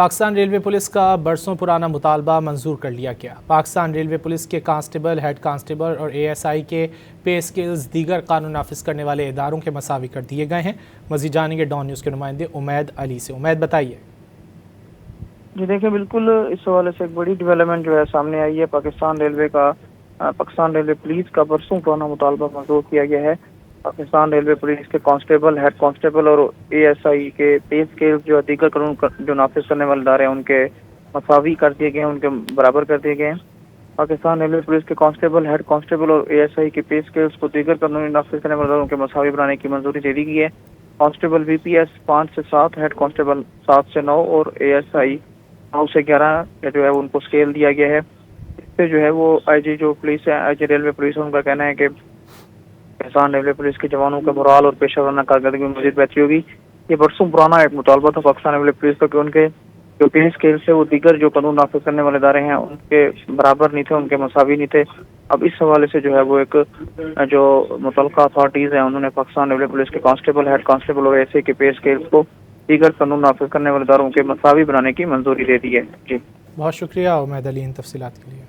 Pakistan railway police کا برسوں پرانا مطالبہ منظور کر لیا گیا۔ پاکستان ریلوے پولیس کے کانسٹیبل، ہیڈ کانسٹیبل اور ASI کے پے سکیلز دیگر قانون نافذ کرنے والے اداروں کے مساوی کر دیے گئے ہیں۔ مزید جانیں گے ڈان نیوز کے نمائندے امید علی سے۔ امید بتائیے۔ جی دیکھیں، بالکل اس حوالے سے ایک بڑی ڈیولپمنٹ جو ہے سامنے آئی ہے۔ پاکستان ریلوے پولیس کا برسوں پرانا مطالبہ منظور کیا گیا ہے۔ پاکستان ریلوے پولیس کے کانسٹیبل، ہیڈ کانسٹیبل اور ASI کے پے اسکیل جو دیگر قانون جو نافذ کرنے والے ادارے ہیں ان کے مساوی کر دیے گئے ہیں، ان کے برابر کر دیے گئے ہیں۔ پاکستان ریلوے پولیس کے کانسٹیبل، ہیڈ کانسٹیبل اور ASI کے پے اسکیلز کو دیگر قانون نافذ کرنے والے اداروں کے مساوی بنانے کی منظوری دے دی گئی ہے۔ کانسٹیبل VPS 5 سے 7، ہیڈ کانسٹیبل 7 سے 9 اور ASI 9 سے 11 جو ہے ان کو اسکیل دیا گیا ہے۔ اس سے جو ہے وہ IG جو پولیس ہے، IG ریلوے پولیس ہے، ان کا کہنا ہے کہ پاکستان ریلوے پولیس کے جوانوں کا مرال اور پیشہ ورانہ کارکردگی میں مزید بہتری ہوگی۔ یہ برسوں پرانا ایک مطالبہ تھا پاکستان ریلوے پولیس کا کہ ان کے جو پے اسکیل سے وہ دیگر جو قانون نافذ کرنے والے ادارے ہیں ان کے برابر نہیں تھے، ان کے مساوی نہیں تھے۔ اب اس حوالے سے جو ہے وہ ایک جو متعلقہ اتھارٹیز ہیں انہوں نے پاکستان ریلوے پولیس کے کانسٹیبل، ہیڈ کانسٹیبل اور ASI کے پے اسکیل کو دیگر قانون نافذ کرنے والے اداروں کے مساوی بنانے کی منظوری دے دی ہے۔ جی بہت شکریہ امید علی ان تفصیلات کے لیے۔